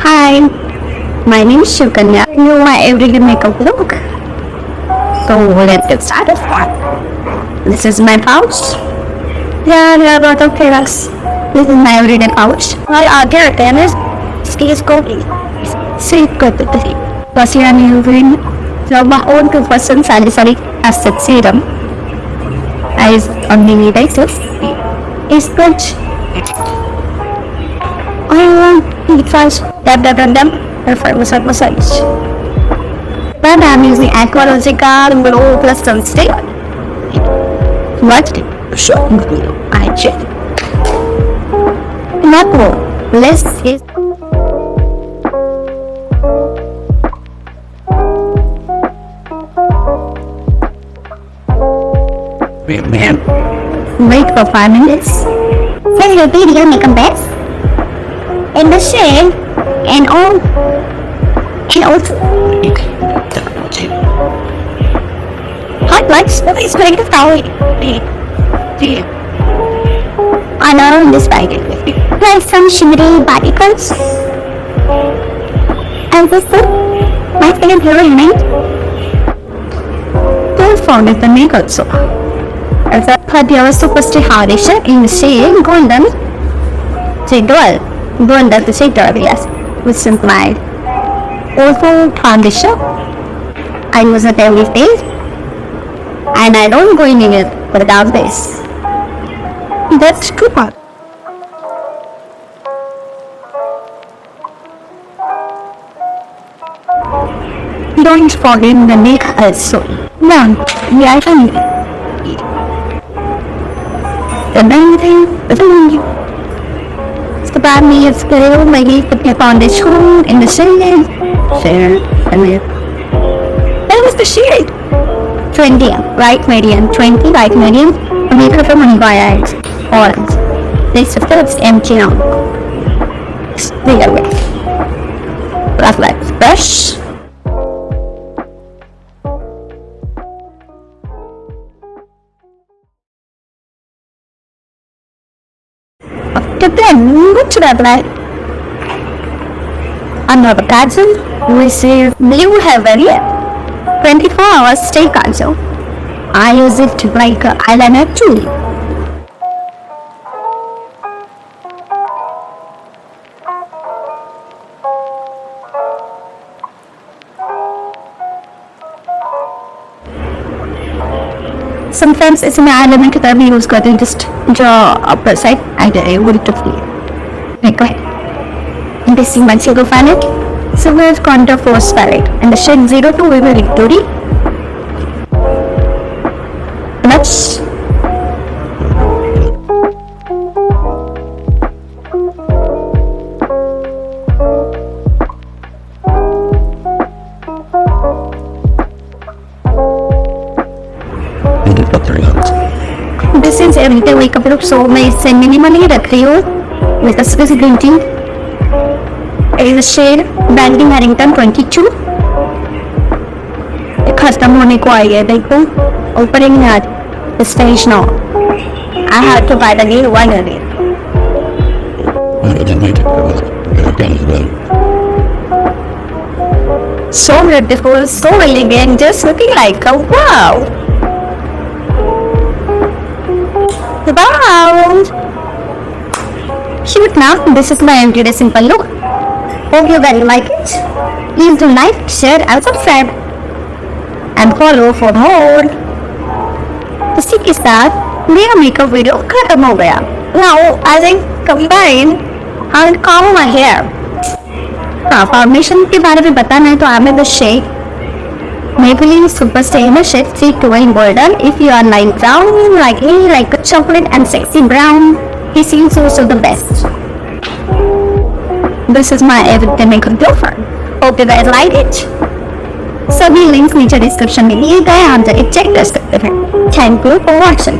Hi, my name is Shukanya. You know my everyday makeup look. So let's get started. This is my pouch. Yeah, there are a lot of products. This is my everyday pouch. My other item is Skin-Hydrating. Plus here I'm using my own 2% Salicylic acid serum. I use on daily basis. It's good. Perfect massage. But I'm using Aqualogica Willow plus Sunscreen. What? Sure. I check. Not more. Less is. Wait for 5 minutes. Send your video makeup best. In the shade and all hot lights is going to follow I know this bag like some shimmery particles and this is my favorite hero don't forget the makeup so as a part of SuperStay foundation in the shade Golden-Tint the shade Derma, yes, with simplified. Also foundation, I use it every day, and I don't go in it without this. That's good part. Don't forget the neck also. Now, I can the main thing. The bad me is good, maybe put my foundation in the shade, share, and then that was the shade 20, right medium, 20, right medium, makeup from Beige, orange. This is first empty now. There we go. Black light brush. Then what should I apply? Another Kajal, we say Blue Heaven 24 hours stay Kajal. I use it like eyeliner too. Sometimes it's an eyeliner that I use to just draw upper side. I would to feel. Okay. And this is my Hazel palette. So we have contour force palette. And the shade 02 we will Victory. Blush. This is everyday makeup look, so मैं इसे minimally रख रही हूँ with a specific green tea. It is a shade Banking Harrington 22. ये खत्म होने को आई है देखो opening at the stage now. I had to buy the new one again. So beautiful, so elegant, just looking like a wow. Wow! Shoot now, this is my everyday simple look. Hope you guys like it. Please do like, share and subscribe. And follow for more. इसी के साथ मेरा makeup video खत्म हो गया. Now, as I combine, I'll comb my hair. हाँ, foundation के बारे में बताना है तो I'm in the shade Maybelline SuperStay in the shade 320 Golden. If you are like brown like me, like a chocolate and sexy brown, he seems also the best. This is my everyday makeup look. Hope you guys like it. सभी links नीचे description में दिए गए, आप जाके check कर सकते हैं. Thank you for watching.